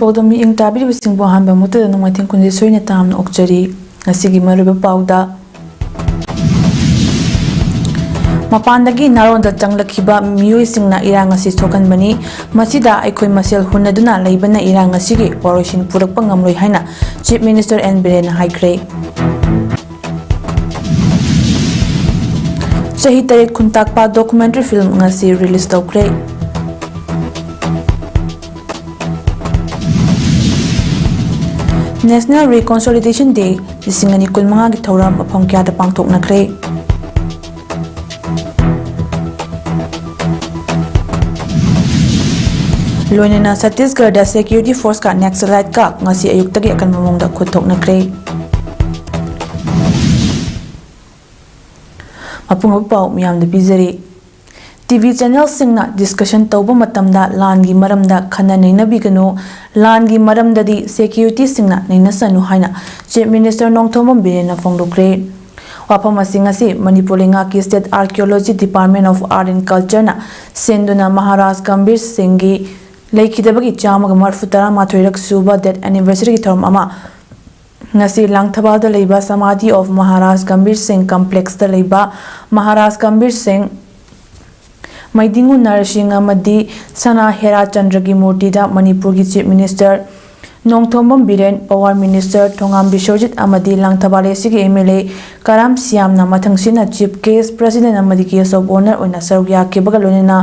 PAODAM ing tabi bising bohan ba muta na mating kundi soy na tam na okjari ngasigi maruba PAODA mapandagi naron da changlakhiba miyoi singna irang asi sokan bani masida aikoi masel hunaduna leibana irang asigi waroshin purakpa ngamloi haina Chief Minister N Biren haikre Sahi tarik kuntakpa documentary film ngasi release tawkre National Reconsolidation Day lisingani kulmanga gi thauram apham kya da pangthok nakre Loinena Chhattisgarh da security force ka Naxalite ka ngasi ayuk tagi akan mamong da khuthok nakre mapung pau miyam da bizari TV channel singna discussion tawba matamda lan gi maramda khana neina bigano lan gi maramda di security singna neina sanu haina Chief Minister Nongthomam Birena fongdokre wapam asinga si Manipur lenga ki State Archaeology Department of Art and Culture na senduna Maharaj Gambhir Singh gi leikidabagi chama ga marfutara mathoirak suba that anniversary gi thorum ama ngasi langthabal da leiba samadhi of Maharaj Gambhir Singh complex da leiba Maharaj Gambhir Singh Maidingu Narasing amadi Sana Hera Chandragi Murti da Manipur gi Chief Minister Nongthomam Biren Power Minister Thongam Biswajit amadi Langthabale sigi MLA Karam Siam na mathangsina Chief Case President amadi Case of Honor oina sarugya ke bagalonena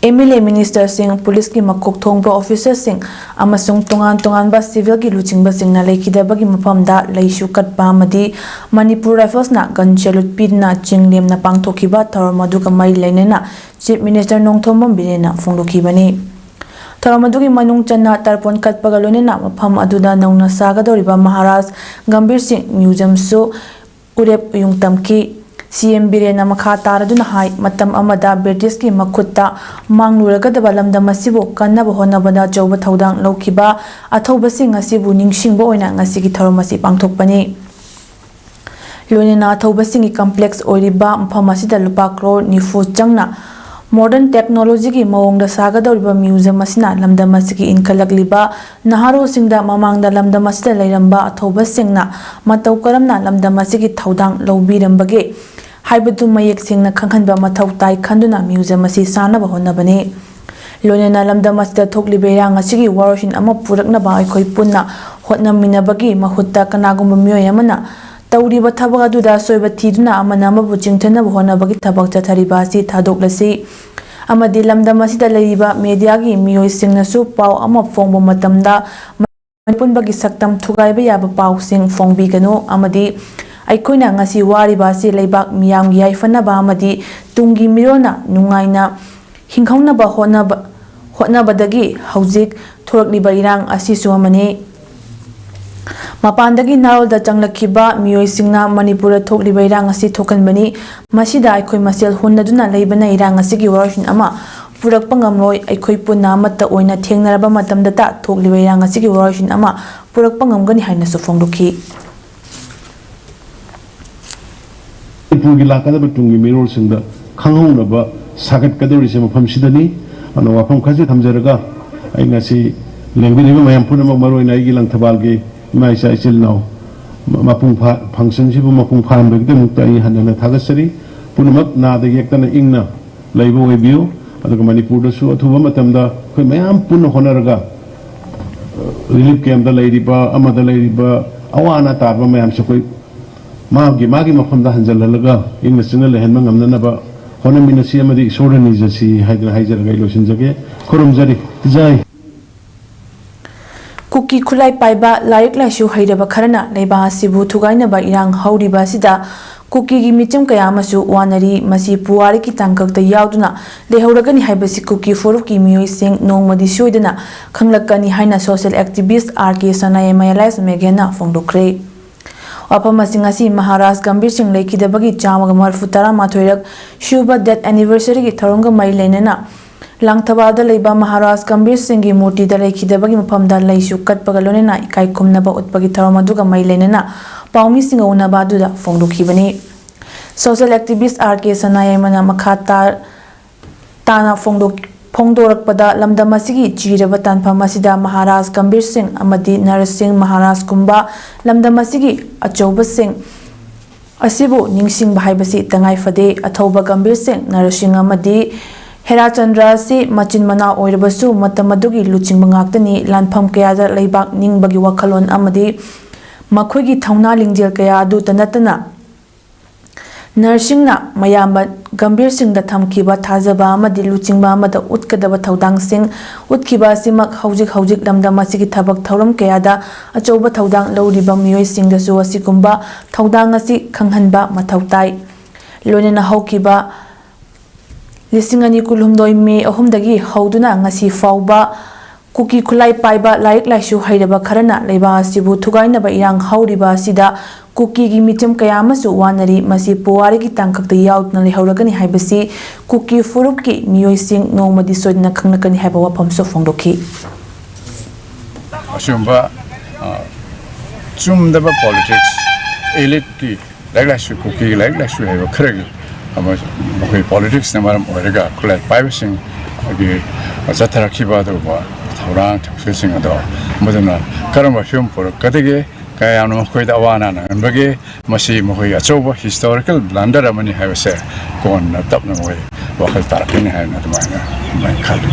MLA Minister Singh Police ki makok thongba Officer Singh amasung tongan ba civil ki luchingba Singh na leikidabagi mapamda leishu katpa amadi Manipur Rifles na gun chalut pidna chinglem na pangthokiba tharamadu ka mai lenena Chief Minister Nongthomam Birena fongdokibani tharamadu ki manung channa tarpon katpaga lonena mapam aduda nauna sagadoriba Maharaj Gambhir Singh Museum su urep yungtamki CM Birena makha taraduna hai matam amada British ki makhutta mangluragadaba lamdam asibu kannaba honabada chawba thaudang laukiba athoba sing asibu ningsingba oina ngasigi tharomasi pangthokpani loinena athoba singi complex oiriba mpham asida lupa crore nifu changna modern technology ki mawongda sagadoriba museum asina lamdam asigi inkalagliba naharo singda mamangda lamdam asida leiramba athoba singna matau karamna lamdam asigi thaudang lobirambage haibadu mayek singna khanghanba mathau tai khanduna museum asi sanaba honabane loinena lamdam asida thoklibe yang asigi waroshin ama puraknaba aikoi punna hotnaminabagi mahutta kanagumba myoy amana tawriba thabak aduda soiba thiduna amana mabu chingthanaba honabagi thabak chathariba asi thadoklasi amadi lamdam asida leiba media gi myoy singna su pau ama fongba matamda punbagi saktam thugaiba yaba pau sing fongbi gano amadi aikoina ngasi wariba si leibak miyam gi yaifanaba amadi tungi mirona nungaina hinghaunaba honabadagi haujik thorakliba irang asi suamani mapandagi narolda changlakhiba miyoi singna Manipura thokliba irang asi thokanbani masida aikoi masel hunnaduna leibana irang asigi waroshin ama purakpa ngamloi aikoi punna matta oina thengnaraba matamda ta thokliba irang asigi waroshin ama purakpa ngamgani haina su fongdokhi Manipurgi lakadaba tungi mirol singda khanghaunaba sagatkadorise mafam sidani ana wafam khaje thamjaraga ai ngasi lengbiriba mayam punamak maroina aigi langthabalgi maisa ichil naw mapung function sibu mapung phanbegde mukta ai hanana thagasari punamak nada yektana ingna leibo webiu aduga Manipur da su athuba matamda khoi mayam punna honaraga relief camp da leiriba amada leiriba awana tarba mayam sakoi magi mafamda hanjalalaga ingna singna lehenma ngamnanaba honamina si amadi sorani jasi haidana haijaraga ilosinjage khorumjari jai Kuki khulai paiba laik laishu haidaba kharana leiba asibu thugainaba irang hauriba sida kuki gi micham kaya masu wanari masi puwari ki tangkak ta yauduna lehauragani haibasi kuki forup ki miyoi sing nongmadi soidana khanglakani haina social activist RK Sanaya Mayalais Megena fongdokre wapamasi ngasi Maharaj Gambhir Singh leikidabagi chamaga marfutara mathoirak shuba death anniversary gi tharonga mai leinena langthabada leiba Maharaj Gambhir Singh gi murti da leikidabagi mapamda leishu katpaga lonena ikai kumnaba utpagi tharomaduga mai leinena paumi singa unaba duda fongdokhibani social activist RK Sanaya mana makhata tana fongdok ꯐꯣꯡꯗꯣꯔꯛꯄꯗ ꯂꯝꯗꯝ ꯑꯁꯤꯒꯤ ꯆꯤꯔꯕ ꯇꯥꯟꯐꯝ ꯑꯁꯤꯗ ꯃꯍꯥꯔꯥꯖ ꯒꯝꯚꯤꯔ ꯁꯤꯡ ꯑꯃꯗꯤ ꯅꯔꯁꯤꯡ ꯃꯍꯥꯔꯥꯖ ꯀꯨꯝꯕ ꯂꯝꯗꯝ ꯑꯁꯤꯒꯤ ꯑꯆꯧꯕꯁꯤꯡ ꯑꯁꯤꯕꯨ ꯅꯤꯡꯁꯤꯡꯕ ꯍꯥꯏꯕꯁꯤ ꯇꯉꯥꯏꯐꯗꯦ ꯑꯊꯧꯕ ꯒꯝꯚꯤꯔ ꯁꯤꯡ ꯅꯔꯁꯤꯡ ꯑꯃꯗꯤ ꯍꯦꯔꯥꯆꯟꯗ꯭ꯔ ꯑꯁꯤ ꯃꯆꯤꯟ ꯃꯅꯥꯎ ꯑꯣꯏꯔꯕꯁꯨ ꯃꯇꯝ ꯑꯗꯨꯒꯤ ꯂꯨꯆꯤꯡꯕ ꯉꯥꯛꯇꯅꯤ ꯂꯥꯟꯐꯝ ꯀꯌꯥꯗ ꯂꯩꯕꯥꯛ ꯅꯤꯡꯕꯒꯤ ꯋꯥꯈꯜꯂꯣꯟ ꯑꯃꯗꯤ ꯃꯈꯣꯏꯒꯤ ꯊꯧꯅꯥ ꯂꯤꯡꯖꯦꯜ ꯀꯌꯥ ꯑꯗꯨꯇ ꯅꯠꯇꯅ ꯅꯔꯁꯤꯡꯅ ꯃꯌꯥꯝꯕ ꯒꯝꯚꯤꯔ ꯁꯤꯡꯗ ꯊꯝꯈꯤꯕ ꯊꯥꯖꯕ ꯑꯃꯗꯤ ꯂꯨꯆꯤꯡꯕ ꯑꯃꯗ ꯎꯠꯀꯗꯕ ꯊꯧꯗꯥꯡꯁꯤꯡ ꯎꯠꯈꯤꯕ ꯑꯁꯤꯃꯛ ꯍꯧꯖꯤꯛ ꯂꯝꯗꯝ ꯑꯁꯤꯒꯤ ꯊꯕꯛ ꯊꯧꯔꯝ ꯀꯌꯥꯗ ꯑꯆꯧꯕ ꯊꯧꯗꯥꯡ ꯂꯧꯔꯤꯕ ꯃꯤꯑꯣꯏꯁꯤꯡꯗꯁꯨ ꯑꯁꯤꯒꯨꯝꯕ ꯊꯧꯗꯥꯡ ꯑꯁꯤ ꯈꯪꯍꯟꯕ ꯃꯊꯧ ꯇꯥꯏ ꯂꯣꯏꯅꯅ ꯍꯧꯈꯤꯕ 2016 ꯃꯦ 3 ꯍꯧꯗꯨꯅ ꯉꯁꯤ ꯐꯥꯎꯕ ꯀꯨꯀꯤ ꯈꯨꯠꯂꯥꯏ ꯄꯥꯏꯕ ꯂꯥꯏꯔꯤꯛ ꯂꯥꯏꯁꯨ ꯍꯩꯔꯕ ꯈꯔꯅ ꯂꯩꯕꯥꯛ ꯑꯁꯤꯕꯨ ꯊꯨꯒꯥꯏꯅꯕ ꯏꯔꯥꯡ ꯍꯧꯔꯤꯕ ꯑꯁꯤꯗ ꯀꯨꯀꯤꯒꯤ ꯃꯤꯆꯝ ꯀꯌꯥ ꯑꯃꯁꯨ ꯋꯥꯅꯔꯤ ꯃꯁꯤ ꯄꯨꯋꯥꯔꯤꯒꯤ ꯇꯥꯡꯀꯛꯇ ꯌꯥꯎꯗꯨꯅ ꯂꯩꯍꯧꯔꯒꯅꯤ ꯍꯥꯏꯕꯁꯤ ꯀꯨꯀꯤ ꯐꯨꯔꯨꯞꯀꯤ ꯃꯤꯑꯣꯏꯁꯤꯡ ꯅꯣꯡꯃꯗꯤ ꯁꯣꯏꯗꯅ ꯈꯪꯂꯛꯀꯅꯤ ꯍꯥꯏꯕ ꯋꯥꯐꯝꯁꯨ ꯐꯣꯡꯗꯣꯛꯈꯤ ꯑꯁꯤꯒꯨꯝꯕ ꯆꯨꯝꯗꯕ ꯄꯣꯂꯤꯇꯤꯛꯁ ꯑꯦꯂꯤꯠꯀꯤ ꯂꯥꯏꯔꯤꯛ ꯂꯥꯏꯁꯨ ꯀꯨꯀꯤꯒꯤ ꯂꯥꯏꯔꯤꯛ ꯂꯥꯏꯁꯨ ꯍꯩꯕ ꯈꯔꯒꯤ ꯃꯈꯣꯏ ꯄꯣꯂꯤꯇꯤꯛꯁꯅ ꯃꯔꯝ ꯑꯣꯏꯔꯒ ꯈꯨꯠꯂꯥꯏ ꯄꯥꯏꯕꯁꯤꯡ ꯆꯠꯊꯔꯛꯈꯤꯕ ꯑꯗꯨꯒꯨꯝꯕ ꯊꯧꯔꯥꯡ ꯊꯧꯁꯤꯜꯁꯤꯡ ꯑꯗꯣ ꯃꯗꯨꯅ ꯀꯔꯝꯕ ꯐꯤꯕꯝ ꯄꯨꯔꯛꯀꯗꯒꯦ ꯀꯌꯥꯝꯅ ꯃꯈꯣꯏꯗ ꯑꯋꯥ ꯑꯅꯥ ꯅꯪꯍꯟꯕꯒꯦ ꯃꯁꯤ ꯃꯈꯣꯏꯒꯤ ꯑꯆꯧꯕ ꯍꯤꯁꯇꯣꯔꯤꯀꯦꯜ ꯕ꯭ꯂꯟꯗꯔ ꯑꯃꯅꯤ ꯍꯥꯏꯕꯁꯦ ꯀꯣꯟꯅ ꯇꯞꯅ ꯃꯈꯣꯏ ꯋꯥꯈꯜ ꯇꯥꯔꯛꯀꯅꯤ ꯍꯥꯏꯅ ꯑꯗꯨꯃꯥꯏꯅ ꯈꯜꯂꯤ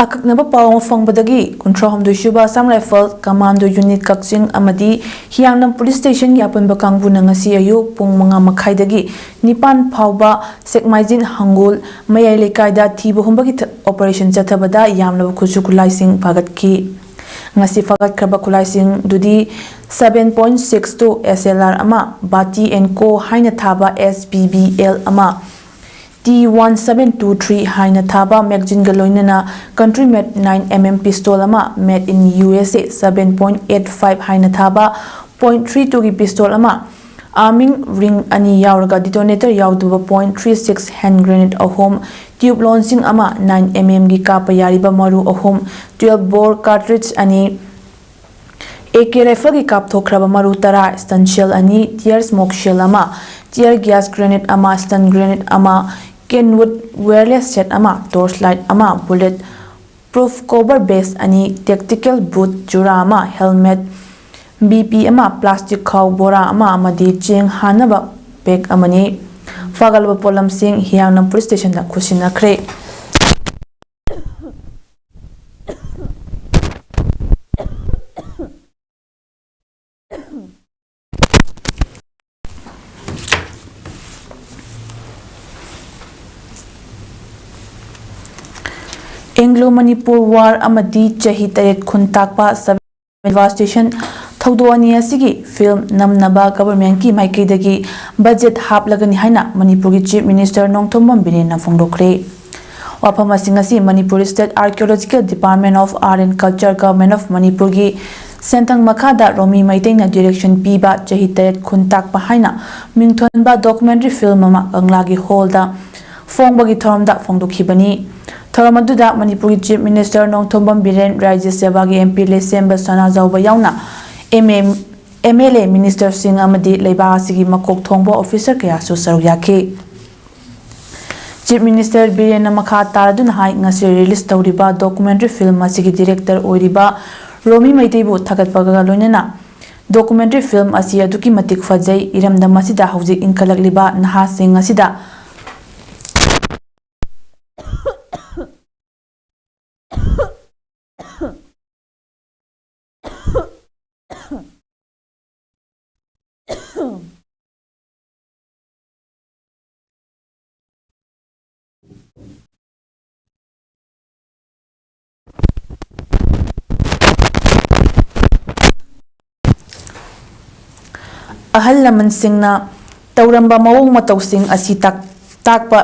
ꯑꯀꯛꯅꯕ ꯄꯥꯎ ꯑꯃ ꯐꯪꯕꯗꯒꯤ 38 ꯁꯨꯕ ꯑꯁꯥꯝ ꯔꯥꯏꯐꯜ ꯀꯃꯥꯟꯗꯣ ꯌꯨꯅꯤꯠ ꯀꯛꯆꯤꯡ ꯑꯃꯗꯤ ꯍꯤꯌꯥꯡꯂꯝ ꯄꯨꯂꯤꯁ ꯁ꯭ꯇꯦꯁꯟꯒꯤ ꯑꯄꯨꯟꯕ ꯀꯥꯡꯕꯨꯅ ꯉꯁꯤ ꯑꯌꯨꯛ ꯄꯨꯡ 5:30ꯗꯒꯤ 9 ꯐꯥꯎꯕ ꯁꯦꯛꯃꯥꯏꯖꯤꯟ ꯍꯪꯒꯣꯜ ꯃꯌꯥꯏ ꯂꯩꯀꯥꯏꯗ ꯊꯤꯕ ꯍꯨꯝꯕꯒꯤ ꯑꯣꯄꯔꯦꯁꯟ ꯆꯠꯊꯕꯗ ꯌꯥꯝꯂꯕ ꯈꯨꯠꯁꯨ ꯈꯨꯠꯂꯥꯏꯁꯤꯡ ꯐꯥꯒꯠꯈꯤ ꯉꯁꯤ ꯐꯥꯒꯠꯈ꯭ꯔꯕ ꯈꯨꯠꯂꯥꯏꯁꯤꯡꯗꯨꯗꯤ 7.62 SLR ꯑꯃ ꯕꯥꯇꯤ ꯑꯦꯟ ꯀꯣ ꯍꯥꯏꯅ ꯊꯥꯕ SPBL ꯑꯃ T1723 ꯍꯥꯏꯅ ꯊꯥꯕ ꯃꯦꯒꯖꯤꯟꯒ ꯂꯣꯏꯅꯅ ꯀꯟꯇ꯭ꯔꯤ ꯃꯦꯠ 9mm ꯄꯤꯁꯇꯣꯜ ꯑꯃ ꯃꯦꯠ ꯏꯟ USA 7.85 ꯍꯥꯏꯅ ꯊꯥꯕ .32 ꯒꯤ ꯄꯤꯁꯇꯣꯜ ꯑꯃ आर्मिंग रिंग अनी यावरगा डिटोनेटर यावदुबा .36 हैंड ग्रेनेड अहोम ट्यूब लॉन्चिंग अमा 9mm गी काप यारिबा मरु अहोम 12 बोर कार्ट्रिज अनी AK राइफल की काप थोखरबा मरु तरा स्टन शेल अनी टियर स्मोक शेल अमा टियर गैस ग्रेनेड अमा स्टन ग्रेनेड अमा केनवुड वायरलेस सेट अमा टॉर्च लाइट अमा बुलेट प्रूफ कवर बेस अनी टेक्टिकल बूट जुरा अमा हेलमेट BP अमा प्लास्टिक खाव बोरा अमा अमदी चेंग हानबा बैग अमनी फागलबा पोलम सिंह हियांगनम पुलिस स्टेशन दा खुसिनखरे एंग्लो मणिपुर वार अमदी चही तरेत खुनताकपा स्टेशन थौदोनी असिगी फिल्म नमनबा गवर्नमेंट की माइकेदगी बजेट हापलगनी हाइना मणिपुर की चीफ मिनिस्टर नोंगथोंबम बिरेन फोंदोखरे वाफम असिंगसी Manipur state archaeological department of art and culture government of Manipur की सेंटंग मखादा रोमी मैतेना डायरेक्शन पीबा चही तरेत खुनताकपा हाइना मिंगथोनबा डॉक्यूमेंट्री फिल्म अमा अंगलागी हॉलदा फोंगबगी थरमदा फोंदोखिबनी थरम अदुदा मणिपुर की चीफ मिनिस्टर नोंगथोंबम बिरेन राज्य सभा की MP लेसेंबा सना जाउबा याउना MLA मिनिस्टर सिंह अमदी लेबासिगी मकोक थोंबो ऑफिसर कयासु सरुक याखी चीफ मिनिस्टर बिरेन मखा तारदुना हाई ngasi रिलीज तौरिबा डॉक्यूमेंट्री फिल्म असिगी डायरेक्टर ओरिबा रोमी मैतेबु थागतपगा लोइनना डॉक्यूमेंट्री फिल्म असी अदुकी मतिक फजै इरमदम असिदा हौजिक इंखलकलिबा नहा सिंह असिदा अहल लमन सिंहना तौरंबा मवोंग मतौसिंग असी ताकपा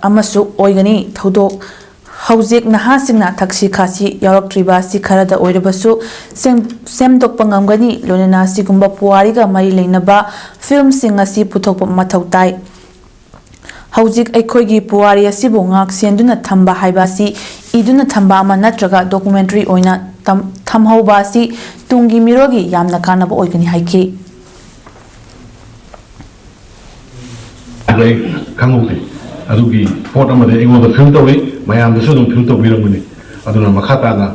अमसु ओइगनी थौदोक हौजिक नहासिंगना थक्सी खासी यावरक्ट्रिबा सि खरदा ओइरबसु सेमदोकपा ngamgani लोनना सिगुंबा पुवारिगा मरी लेनबा फिल्म सिंग असी पुथोकपा मथौ ताई हौजिक अखोइगी पुवारी असिबु ngak सेंदुना थंबा हाइबासी इदुना थंबा अमा नत्रगा डॉक्यूमेंट्री ओइना थमहौबा असि तुंगी मिरोगी यामना कानबा ओइगनी हाइखि ꯑꯗꯨꯒꯤ ꯄꯣꯠ ꯑꯃꯗꯤ ꯑꯩꯉꯣꯟꯗ ꯐꯤꯜ ꯇꯧꯏ ꯃꯌꯥꯝꯗꯁꯨ ꯑꯗꯨꯝ ꯐꯤꯜ ꯇꯧꯕꯤꯔꯝꯒꯅꯤ ꯑꯗꯨꯅ ꯃꯈꯥ ꯇꯥꯅ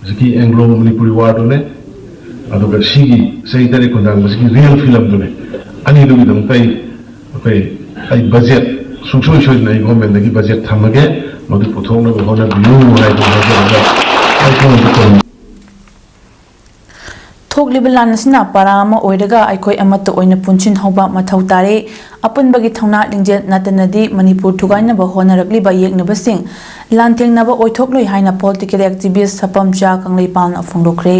ꯍꯧꯖꯤꯛꯀꯤ ꯑꯦꯡꯒ꯭ꯂꯣ ꯃꯅꯤꯄꯨꯔꯤ ꯋꯥꯔꯗꯨꯅꯦ ꯑꯗꯨꯒ ꯁꯤꯒꯤ ꯆꯍꯤ ꯇꯔꯦꯠ ꯈꯨꯟꯗꯥꯡꯕꯁꯤꯒꯤ ꯔꯤꯌꯦꯜ ꯐꯤꯂꯝꯗꯨꯅꯦ ꯑꯅꯤꯗꯨꯒꯤꯗꯃꯛꯇ ꯑꯩ ꯕꯖꯦꯠ ꯁꯨꯡꯁꯣꯏ ꯁꯣꯏꯗꯅ ꯑꯩ ꯒꯣꯔꯃꯦꯟꯗꯒꯤ ꯕꯖꯦꯠ ꯊꯝꯃꯒꯦ ꯃꯗꯨ ꯄꯨꯊꯣꯛꯅꯕ ꯍꯣꯠꯅꯕꯤꯌꯨ ꯍꯥꯏꯗꯨꯅ ꯍꯥꯏꯖꯔꯒ ꯑꯩ ꯁꯣꯝꯗ ꯊꯣꯛꯂꯤꯕ ꯂꯥꯟ ꯑꯁꯤꯅ ꯄꯥꯔꯥ ꯑꯃ ꯑꯣꯏꯔꯒ ꯑꯩꯈꯣꯏ ꯑꯃꯠꯇ ꯑꯣꯏꯅ ꯄꯨꯟꯁꯤꯟꯍꯧꯕ ꯃꯊꯧ ꯇꯥꯔꯦ ꯑꯄꯨꯟꯕꯒꯤ ꯊꯧꯅꯥ ꯂꯤꯡꯖꯦꯜ ꯅꯠꯇꯅꯗꯤ ꯃꯅꯤꯄꯨꯔ ꯊꯨꯒꯥꯏꯅꯕ ꯍꯣꯠꯅꯔꯛꯂꯤꯕ ꯌꯦꯛꯅꯕꯁꯤꯡ ꯂꯥꯟꯊꯦꯡꯅꯕ ꯑꯣꯏꯊꯣꯛꯂꯣꯏ ꯍꯥꯏꯅ ꯄꯣꯂꯤꯇꯤꯀꯦꯜ ꯑꯦꯛꯇꯤꯕꯤꯁꯠ ꯁꯄꯝꯆꯥ ꯀꯪꯂꯩꯄꯥꯜꯅ ꯐꯣꯡꯗꯣꯛꯈ꯭ꯔꯦ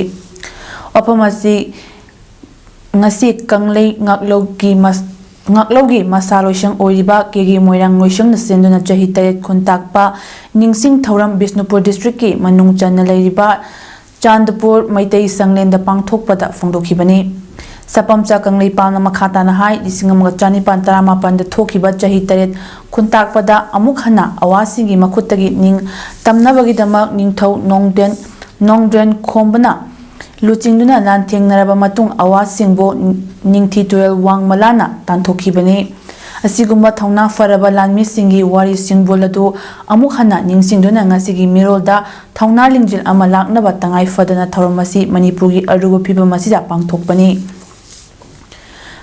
ꯋꯥꯐꯝ ꯑꯁꯤ ngasi kanglei ngaklaugi masa loisang oiriba kegi moirang loisang nasenduna chahi taret khuntakpa ningsing thauram Bishnupur district ki manung channa leiriba Chandpur Maitai Sanglen da pangthokpada phongdokhibani Sapamcha Kanglei na makhata na hai lisingamga chani pantarama panda thokiba chahi taret khuntakpada amuk hana awasingi makhuttagi ning tamnabagi damak ningthau nongden khombana Luchingduna lan thengnaraba matung awasingbo ningthi tuel wangmalana tanthokibani asigumba thauna faraba lanmi singi wari singboladu amuk hana ningsingduna ngasigi mirolda thauna lingjil ama laknaba tangai fadana thauromasi manipurgi aruba phibam asida pangthokpani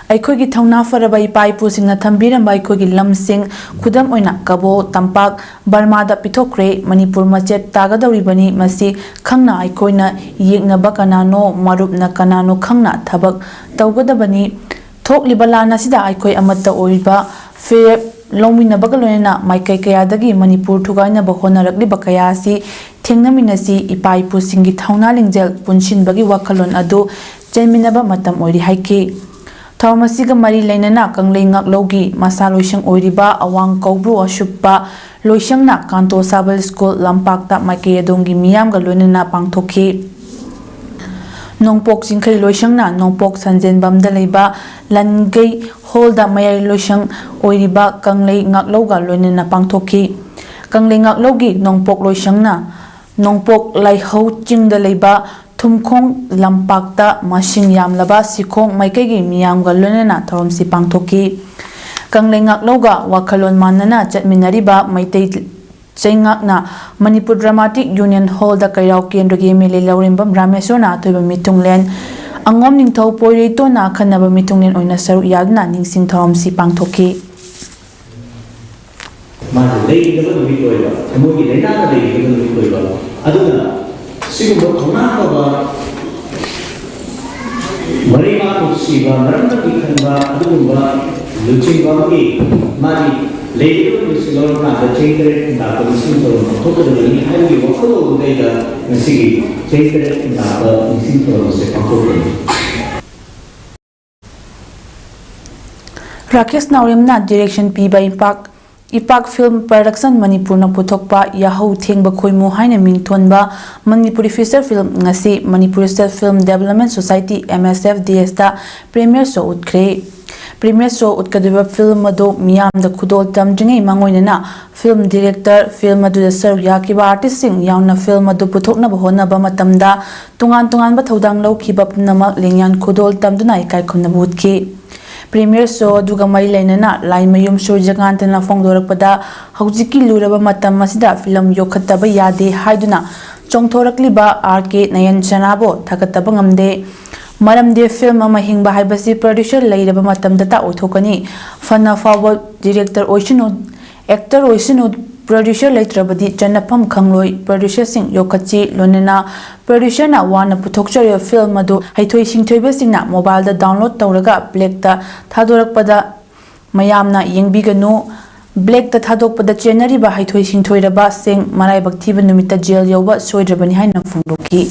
ꯑꯩꯈꯣꯏꯒꯤ ꯊꯧꯅꯥ ꯐꯔꯕ ꯏꯄꯥ ꯏꯄꯨꯁꯤꯡꯅ ꯊꯝꯕꯤꯔꯝꯕ ꯑꯩꯈꯣꯏꯒꯤ ꯂꯝꯁꯤꯡ ꯈꯨꯗꯝ ꯑꯣꯏꯅ ꯀꯕꯣ ꯇꯝꯄꯥꯛ ꯕꯔꯃꯥꯗ ꯄꯤꯊꯣꯛꯈ꯭ꯔꯦ ꯃꯅꯤꯄꯨꯔ ꯃꯆꯦꯠ ꯇꯥꯒꯗꯧꯔꯤꯕꯅꯤ ꯃꯁꯤ ꯈꯪꯅ ꯑꯩꯈꯣꯏꯅ ꯌꯦꯛꯅꯕ ꯀꯅꯥꯅꯣ ꯃꯔꯨꯞꯅ ꯀꯅꯥꯅꯣ ꯈꯪꯅ ꯊꯕꯛ ꯇꯧꯒꯗꯕꯅꯤ ꯊꯣꯛꯂꯤꯕ ꯂꯥꯟ ꯑꯁꯤꯗ ꯑꯩꯈꯣꯏ ꯑꯃꯠꯇ ꯑꯣꯏꯕ ꯐꯤꯔꯦꯞ ꯂꯧꯃꯤꯟꯅꯕꯒ ꯂꯣꯏꯅꯅ ꯃꯥꯏꯀꯩ ꯀꯌꯥꯗꯒꯤ ꯃꯅꯤꯄꯨꯔ ꯊꯨꯒꯥꯏꯅꯕ ꯍꯣꯠꯅꯔꯛꯂꯤꯕ ꯀꯌꯥ ꯑꯁꯤ ꯊꯦꯡꯅꯃꯤꯟꯅꯁꯤ ꯏꯄꯥ ꯏꯄꯨꯁꯤꯡꯒꯤ ꯊꯧꯅꯥ ꯂꯤꯡꯖꯦꯜ ꯄꯨꯟꯁꯤꯟꯕꯒꯤ ꯋꯥꯈꯜꯂꯣꯟ ꯑꯗꯨ ꯆꯦꯟꯃꯤꯟꯅꯕ ꯃꯇꯝ ꯑꯣꯏꯔꯤ ꯍꯥꯏꯈꯤ ꯊꯧꯔꯝ ꯃꯔꯤ ꯂꯩꯅꯅ ꯀꯪꯂꯩ ꯉꯥꯛꯂꯧꯒꯤ ꯃꯁꯥ ꯂꯣꯏꯁꯪ ꯑꯣꯏꯔꯤꯕ ꯑꯋꯥꯡ ꯀꯧꯕ꯭ꯔꯨ ꯑꯁꯨꯞꯄ ꯂꯣꯏꯁꯪꯅ ꯀꯥꯟꯇꯣ ꯁꯥꯕꯜ ꯁ꯭ꯀꯨꯜ ꯂꯝꯄꯥꯛꯇ ꯃꯥꯏꯀꯩ ꯑꯗꯣꯝꯒꯤ ꯃꯤꯌꯥꯝꯒ ꯂꯣꯏꯅꯅ ꯄꯥꯡꯊꯣꯛꯈꯤ ꯅꯣꯡꯄꯣꯛ ꯆꯤꯡꯈꯩ ꯂꯣꯏꯁꯪꯅ ꯅꯣꯡꯄꯣꯛ ꯁꯟꯖꯦꯟꯕꯝꯗ ꯂꯩꯕ ꯂꯟꯒꯩ ꯍꯣꯜꯗ ꯃꯌꯥꯏ ꯂꯣꯏꯁꯪ ꯑꯣꯏꯔꯤꯕ ꯀꯪꯂꯩ ꯉꯥꯛꯂꯧꯒ ꯂꯣꯏꯅꯅ ꯄꯥꯡꯊꯣꯛꯈꯤ ꯀꯪꯂꯩ ꯉꯥꯛꯂꯧꯒꯤ ꯅꯣꯡꯄꯣꯛ ꯂꯣꯏꯁꯪꯅ ꯅꯣꯡꯄꯣꯛ ꯂꯥꯏꯍꯧ ꯆꯤꯡꯗ ꯂꯩꯕ ꯊꯨꯝꯈꯣꯡ ꯂꯝꯄꯥꯛꯇ ꯃꯁꯤꯡ ꯌꯥꯝꯂꯕ ꯁꯤꯈꯣꯡ ꯃꯥꯏꯀꯩꯒꯤ ꯃꯤꯌꯥꯝꯒ ꯂꯣꯏꯅꯅ ꯊꯧꯔꯝꯁꯤ ꯄꯥꯡꯊꯣꯛꯈꯤ ꯀꯪꯂꯩ ꯉꯥꯛꯂꯧꯒ ꯋꯥꯈꯜꯂꯣꯟ ꯃꯥꯟꯅꯅ ꯆꯠꯃꯤꯟꯅꯔꯤꯕ ꯃꯩꯇꯩ ꯆꯩꯉꯥꯛꯅ ꯃꯅꯤꯄꯨꯔ ꯗ꯭ꯔꯃꯥꯇꯤꯛ ꯌꯨꯅꯤꯌꯟ ꯍꯣꯜꯗ ꯀꯩꯔꯥꯎ ꯀꯦꯟꯗ꯭ꯔꯒꯤ MLA ꯂꯧꯔꯦꯝꯕꯝ ꯔꯥꯃꯦꯁꯣꯔꯅ ꯑꯊꯣꯏꯕ ꯃꯤꯊꯨꯡꯂꯦꯟ ꯑꯉꯣꯝ ꯅꯤꯡꯊꯧ ꯄꯣꯏꯔꯩꯇꯣꯟꯅ ꯑꯈꯟꯅꯕ ꯃꯤꯊꯨꯡꯂꯦꯟ ꯑꯣꯏꯅ ꯁꯔꯨꯛ ꯌꯥꯗꯨꯅ ꯅꯤꯡꯁꯤꯡ ꯊꯧꯔꯝꯁꯤ ꯄꯥꯡꯊꯣꯛꯈꯤ Siguro kunakawa Marima Kusiba, Maranda Pikanba, Adumba, Luchibaki, Mari, Lady Luciana, the Chamber in the Sintor, totally highly workable data, and see Chamber in the Sintor, second. Rakesh Naurimna direction P by Ipak Film Production Manipurna Puthokpa Yahoo Thengba Khoimu haina mingthonba Manipuri feature film ngasi Manipuri State Film Development Society MSFDS da premiere show utkre premiere show utkadiba film ado miyamda khudol tamdringai mangoinana film director film adu da serve yakiba artist sing yauna film adu puthokna bahona matamda tungan ba thodang lawkhiba punamak lengyan khudol tamduna ikai khumna butki Premier show duga mari lainana line mayum surjakantana phongdorakpada haujiki luraba matam masida film yokhattaba yade haiduna chongthorakliba RK Nayan Chanabo thakataba ngamde maramde film ama hingba haibasi producer leiraba matamda ta othokani fana forward director oisinu actor oisinu producer leitrabadi chanapam khangloi producer sing yokhachi lonena producer na wana puthokchari film adu haithoi singthoiba singna mobile da download tawraga black ta thadorakpada mayamna yengbiganu black ta thadokpada chenari ba haithoi singthoiraba sing marai bakthiba numita jail yoba soidrabani haina phungdoki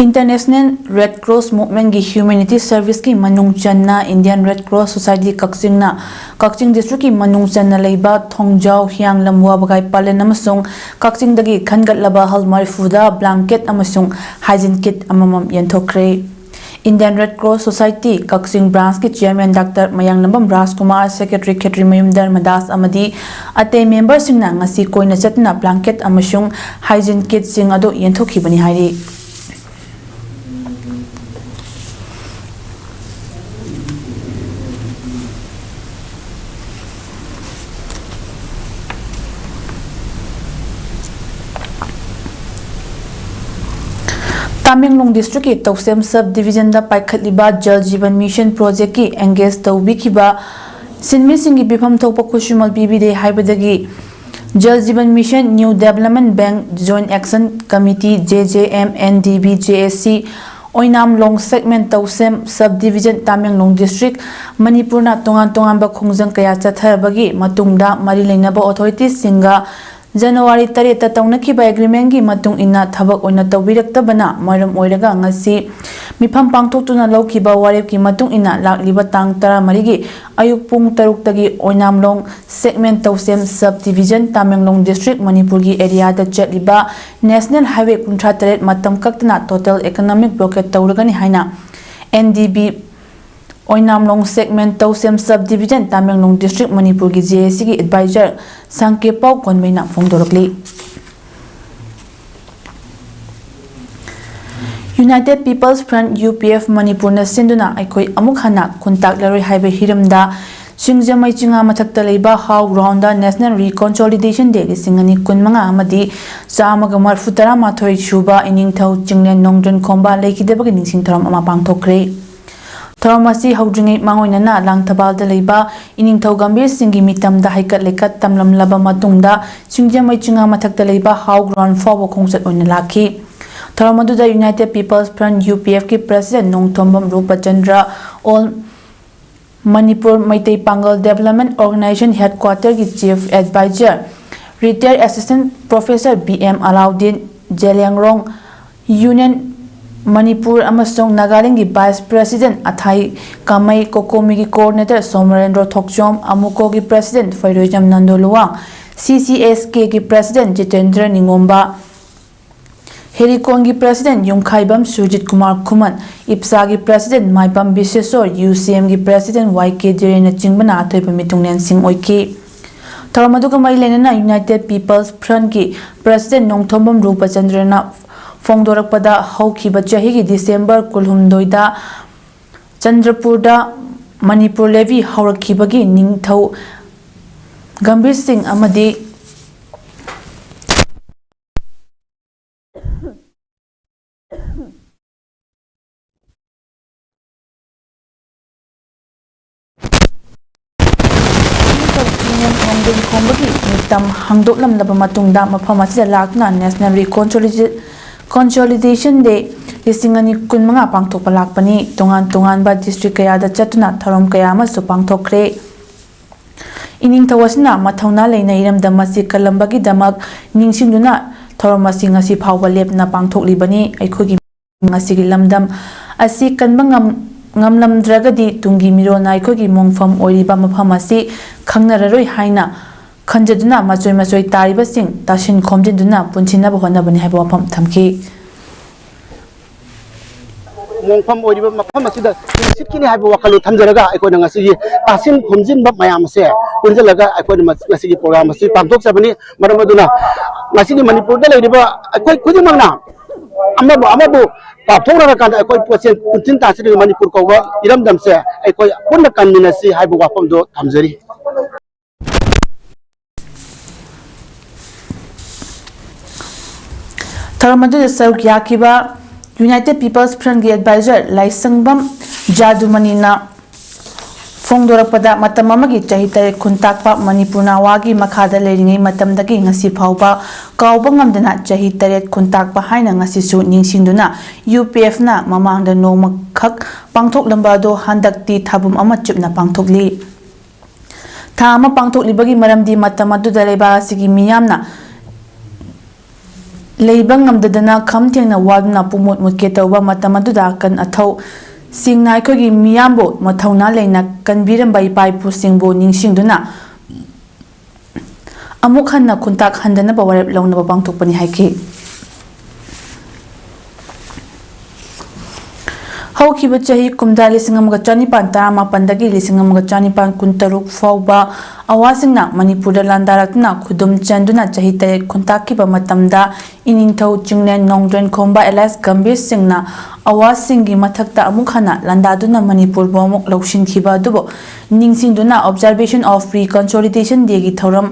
International Red Cross Movement ki Humanity Service ki manung channa Indian Red Cross Society Kakching District ki manung channa leiba Thongjau Hyang Lamwa bagai palen amasung Kakching dagi khangatlaba halmar fuda blanket amasung hygiene kit amamam yanthokre Indian Red Cross Society Kakching branch ki chairman Dr. Mayangnambam Rajkumar Secretary Khetri Mayumdar Madas amadi ate member singna ngasi koina chatna blanket amasung hygiene kit sing ado yanthokibani hairi Tamenglong District ki Tausem Subdivision da paikhatliba Jal Jeevan Mission Project ki engage tawbikiba sinmi singi bifam thokpa khusumal pibide haibadagi Jal Jeevan Mission New Development Bank Joint Action Committee JJM NDB JSC Oinam Long Segment Tausem Subdivision Tamenglong District Manipur na tongan ba khongjang kaya chathabagi matungda mari leinaba authorities singa January 3 ta taunakhiba agreement gi matung ina thabak oina tawbiraktabana maram oiraga ngasi mifam pangthoktuna lawkiba warep ki matung ina lakliba tang 13 gi ayuk pung 6 tagi oinamlong segment Tausem Subdivision Tamenglong District Manipur gi area da chatliba National Highway 38 matam kaktana total economic blockade tawragani haina NDB Oinamlong segment Tausem Subdivision Tamenglong District Manipur ki JSC ki advisor Sangke Pau Konmeina Fongdorokli United People's Front UPF Manipur na sinduna aikoi amuk hana kontak laroi haibe hiramda Singjamai chinga mathakta leiba how ground da National Reconsolidation Day singani kunmanga amadi chamaga marfutara mathoi shuba iningthau chinglen nongdren khomba leikidebagi ningsing thoram ama pangthokre Thoramasi Haudringi Mangoinana Lang Tabal de Leba, Iningtau Gambir Singi Mitam da Haikat Lekat Tamlam Laba Matungda, Singjamai Chinga Matak de Leba, How Ground Forward Kongset Onalaki. Thoramadu da United People's Front UPF ki President Nong Tombam Rupa Chandra, All Manipur Maitei Pangal Development Organization Headquarter ki Chief Advisor, Retired Assistant Professor BM Alauddin Jeliangrong, Union Manipur amasong Nagaland ki Vice President Athai Kamai Kokomi ki Coordinator Somarendra Thokchom Amuko ki President Fairojam Nandoluwang CCSK ki President Jitendra Ningomba Herikon ki President Yungkhaibam Sujit Kumar Kuman IPSA ki President Maipam Bisesor UCM ki President YK Direna Chingbana Athoi Pamitungnen Sing Oiki Thoramadu Kamai Lenana United People's Front ki President Nongthombam Rupa Chandrana Fongdorakpada Haukiba Chahigi December Kulhumdoida Chandrapurda Manipur Levy Haurakibagi Ningthau Gambir Singh Amadi Mitam Hangdoklam Laba Matungda Maphamasi Lakna National Reconsolidation Day Lisingani Kunmanga Pangthokpa lakpani tongan ba district kaya da chatuna tharom kaya amasu pangthokre Iningthawasna mathauna leina iramda masi kalambagi damak ningsingduna tharom masi ngasi phawba lepna pangthoklibani aikhogi ngasigi lamdam asi kanbangam ngamlamdragadi tungi mirona aikhogi mongfam oiriba mafam asi khangnararoi haina Kanjaduna Masoi Tariba Singh Tashin Komjinduna Punchina Honabani Habapam Tamki Mongfam Oriba Mafamasida Sikini Habakalu Tamjaraga Ikonangasi Tashin Komjin Bab Mayamase Punjalaga Ikonamasi program Pantok Sabani Maramaduna Masini Manipur Riba Kudimana Amabu Patora Kanda Ikoi Posen Puntin Tasiri Manipur Kova Iram Damse Ikoi Punakan Minasi Habapam do Tamzari Thoramadu Sauk Yakiba United People's Front Advisor Laisangbam Jadumanina Fongdorapada Matamamagi Chahita Kuntakpa Manipurna Wagi Makada Leringi Matamdagi Ngasi Pauba Kaubangamdana Chahita Kuntakpa Haina Ngasisu Ningsinduna UPF na Mamangda no Makak Pangtok Lambado Handakti Tabum Amachupna Pangtokli Tama Pangtokli Bagi Maramdi Matamadu Daleba Sigi Miyamna Leibang Amdadana Kamting na Wadna Pumut Muketova Matamaduda kan Athau Sing Naikogi Miyambo Matauna Lena kan Biram by Pai Pusingbo Ningsingduna Amukhan na Kuntak Handana Bawarep Long na Babang Tupani Haiki Haukiba Chahi Kumda Lisingam Gachani Pantama Pandagi Lisingam Gachani Pan Kuntaruk Fauba ꯑꯋꯥꯁꯤꯡꯅ ꯃꯅꯤꯄꯨꯔꯗ ꯂꯥꯟꯗꯥꯔꯛꯇꯨꯅ ꯈꯨꯗꯨꯝ ꯆꯟꯗꯨꯅ ꯆꯍꯤ 8 ꯈꯨꯟꯇꯥꯛꯈꯤꯕ ꯃꯇꯝꯗ ꯏꯅꯤꯡꯊꯧ ꯆꯤꯡꯂꯦꯟ ꯅꯣꯡꯗ꯭ꯔꯦꯟ ꯈꯣꯝꯕ alias Gambhir ꯁꯤꯡꯅ ꯑꯋꯥꯁꯤꯡꯒꯤ ꯃꯊꯛꯇ ꯑꯃꯨꯛ ꯍꯟꯅ ꯂꯥꯟꯗꯥꯗꯨꯅ ꯃꯅꯤꯄꯨꯔꯕꯨ ꯑꯃꯨꯛ ꯂꯧꯁꯤꯟꯈꯤꯕ ꯑꯗꯨꯕꯨ ꯅꯤꯡꯁꯤꯡꯗꯨꯅ ꯑꯣꯕꯖꯥꯔꯕꯦꯁꯟ ꯑꯣꯐ ꯔꯤꯀꯟꯁꯣꯂꯤꯗꯦꯁꯟ ꯗꯦꯒꯤ ꯊꯧꯔꯝ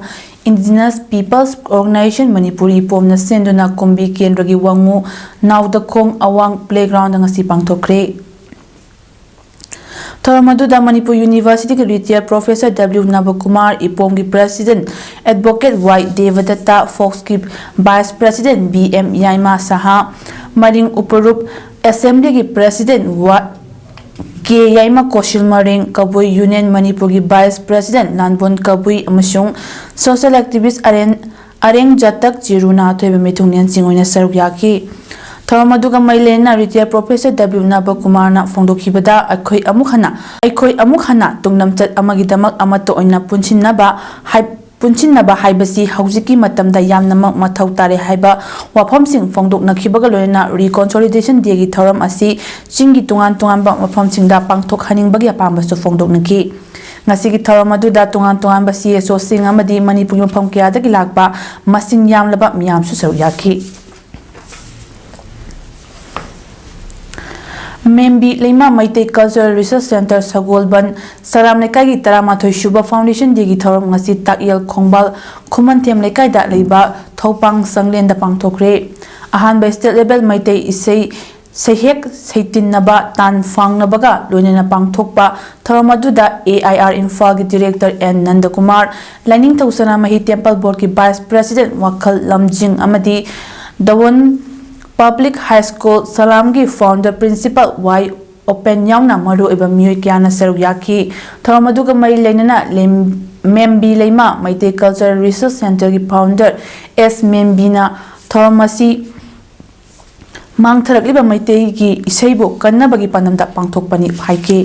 ꯏꯟꯗꯤꯖꯤꯅꯁ ꯄꯤꯄꯜꯁ ꯑꯣꯔꯒꯅꯥꯏꯖꯦꯁꯟ ꯃꯅꯤꯄꯨꯔꯤ ꯄꯣꯝꯅ ꯁꯦꯟꯗꯨꯅ ꯀꯨꯝꯕꯤ ꯀꯦꯟꯗ꯭ꯔꯒꯤ ꯋꯥꯡꯉꯨ ꯅꯥꯎꯗꯈꯣꯡ ꯑꯋꯥꯡ ꯄ꯭ꯂꯦꯒ꯭ꯔꯥꯎꯟꯗ ꯉꯁꯤ ꯄꯥꯡꯊꯣꯛꯈ꯭ꯔꯦ꯫ ꯊꯧꯔꯝ ꯑꯗꯨꯗ ꯃꯅꯤꯄꯨꯔ ꯌꯨꯅꯤꯚꯔꯁꯤꯇꯤꯒꯤ ꯔꯤꯇꯤꯌꯔ ꯄ꯭ꯔꯣꯐꯦꯁꯔ W. ꯅꯕꯀꯨꯃꯥꯔ, ꯏꯄꯣꯝꯒꯤ ꯄ꯭ꯔꯦꯁꯤꯗꯦꯟꯠ ꯑꯦꯗꯚꯣꯀꯦꯠ Y. ꯗꯦꯕꯗꯠꯇ, ꯐꯣꯛꯁꯀꯤ vice president B. M. Yaima Shaha, Maring Uprup ꯑꯦꯁꯦꯝꯕ꯭ꯂꯤꯒꯤ president K. Yaima Koshil Maring, Kabui union ꯃꯅꯤꯄꯨꯔꯒꯤ ꯚꯥꯏꯁ ꯄ꯭ꯔꯦꯁꯤꯗꯦꯟꯠ ꯂꯥꯟꯕꯣꯟ ꯀꯕꯨꯏ ꯑꯃꯁꯨꯡ ꯁꯣꯁꯤꯌꯦꯜ ꯑꯦꯛꯇꯤꯚꯤꯁꯠ ꯑꯔꯦꯡ ꯖꯇꯛ ꯆꯤꯔꯨꯅ ꯑꯊꯣꯏꯕ ꯃꯤꯊꯨꯡꯂꯦꯟꯁꯤꯡ ꯑꯣꯏꯅ ꯁꯔꯨꯛ ꯌꯥꯈꯤ꯫ ꯊꯧꯔꯝ ꯑꯗꯨꯒ ꯃꯔꯤ ꯂꯩꯅꯅ ꯔꯤꯇꯤꯌꯔ ꯄ꯭ꯔꯣꯐꯦꯁꯔ W. ꯅꯕꯀꯨꯃꯥꯔꯅ ꯐꯣꯡꯗꯣꯛꯈꯤꯕꯗ ꯑꯩꯈꯣꯏ ꯑꯃꯨꯛ ꯍꯟꯅ ꯇꯨꯡꯂꯝꯆꯠ ꯑꯃꯒꯤꯗꯃꯛ ꯑꯃꯠꯇ ꯑꯣꯏꯅ ꯄꯨꯟꯁꯤꯟꯅꯕ ꯍꯥꯏꯕꯁꯤ ꯍꯧꯖꯤꯛꯀꯤ ꯃꯇꯝꯗ ꯌꯥꯝꯅꯃꯛ ꯃꯊꯧ ꯇꯥꯔꯦ ꯍꯥꯏꯕ ꯋꯥꯐꯝꯁꯤꯡ ꯐꯣꯡꯗꯣꯛꯅꯈꯤꯕꯒ ꯂꯣꯏꯅꯅ ꯔꯤꯀꯟꯁꯣꯂꯤꯗꯦꯁꯟ ꯗꯦꯒꯤ ꯊꯧꯔꯝ ꯑꯁꯤ ꯆꯤꯡꯒꯤ ꯇꯣꯉꯥꯟ ꯇꯣꯉꯥꯟꯕ ꯃꯐꯝꯁꯤꯡꯗ ꯄꯥꯡꯊꯣꯛꯍꯟꯅꯤꯡꯕꯒꯤ ꯑꯄꯥꯝꯕꯁꯨ ꯐꯣꯡꯗꯣꯛꯅꯈꯤ꯫ ꯉꯁꯤꯒꯤ ꯊꯧꯔꯝ ꯑꯗꯨꯗ ꯇꯣꯉꯥꯟ ꯇꯣꯉꯥꯟꯕ CSOꯁꯤꯡ ꯑꯃꯗꯤ ꯃꯅꯤꯄꯨꯔꯒꯤ ꯃꯐꯝ ꯀꯌꯥꯗꯒꯤ ꯂꯥꯛꯄ ꯃꯁꯤꯡ ꯌꯥꯝꯂꯕ ꯃꯤꯌꯥꯝꯁꯨ ꯁꯔꯨꯛ ꯌꯥꯈꯤ꯫ ꯃꯦꯝꯕꯤ ꯂꯩꯃ ꯃꯩꯇꯩ ꯀꯜꯆꯔꯦꯜ ꯔꯤꯁꯔꯁ ꯁꯦꯟꯇꯔ ꯁꯒꯣꯜꯕꯟ ꯁꯔꯥꯝ ꯂꯩꯀꯥꯏꯒꯤ 12 ꯁꯨꯕ ꯐꯥꯎꯟꯗꯦꯁꯟ ꯗꯦꯒꯤ ꯊꯧꯔꯝ ꯉꯁꯤ ꯇꯥꯛꯌꯦꯜ ꯈꯣꯡꯕꯥꯜ ꯈꯨꯃꯟꯊꯦꯝ ꯂꯩꯀꯥꯏꯗ ꯂꯩꯕ ꯊꯧꯄꯥꯡ ꯁꯪꯂꯦꯟꯗ ꯄꯥꯡꯊꯣꯛꯈ꯭ꯔꯦ꯫ ꯑꯍꯥꯟꯕ ꯁ꯭ꯇꯦꯠ ꯂꯦꯚꯦꯜ ꯃꯩꯇꯩ ꯏꯁꯩ ꯁꯩꯍꯦꯛ ꯁꯩꯇꯤꯟꯅꯕ ꯇꯥꯟ ꯐꯥꯡꯅꯕꯒ ꯂꯣꯏꯅꯅ ꯄꯥꯡꯊꯣꯛꯄ ꯊꯧꯔꯝ ꯑꯗꯨꯗ AIR ꯏꯝꯐꯥꯜꯒꯤ director N. Nandakumar, Lainingthou Sanamahi temple ꯕꯣꯔꯗꯀꯤ ꯚꯥꯏꯁ ꯄ꯭ꯔꯦꯁꯤꯗꯦꯟꯠ ꯋꯥꯈꯜ ꯂꯝꯖꯤꯡ ꯑꯃꯗꯤ ꯗꯋꯟ ꯄꯕ꯭ꯂꯤꯛ ꯍꯥꯏ ꯁ꯭ꯀꯨꯜ ꯁꯂꯥꯝꯒꯤ ꯐꯥꯎꯟꯗꯔ ꯄ꯭ꯔꯤꯟꯁꯤꯄꯜ Y. ꯑꯣꯄꯦꯟ ꯌꯥꯎꯅ ꯃꯔꯨꯑꯣꯏꯕ ꯃꯤꯑꯣꯏ ꯀꯌꯥꯅ ꯁꯔꯨꯛ ꯌꯥꯈꯤ꯫ ꯊꯧꯔꯝ ꯑꯗꯨꯒ ꯃꯔꯤ ꯂꯩꯅꯅ ꯃꯦꯝꯕꯤ ꯂꯩꯃ ꯃꯩꯇꯩ ꯀꯜꯆꯔꯦꯜ ꯔꯤꯁꯔꯁ ꯁꯦꯟꯇꯔꯒꯤ ꯐꯥꯎꯟꯗꯔ S. ꯃꯦꯝꯕꯤꯅ ꯊꯧꯔꯝ ꯑꯁꯤ ꯃꯥꯡꯊꯔꯛꯂꯤꯕ ꯃꯩꯇꯩꯒꯤ ꯏꯁꯩꯕꯨ ꯀꯟꯅꯕꯒꯤ ꯄꯥꯟꯗꯝꯗ ꯄꯥꯡꯊꯣꯛꯄꯅꯤ ꯍꯥꯏꯈꯤ꯫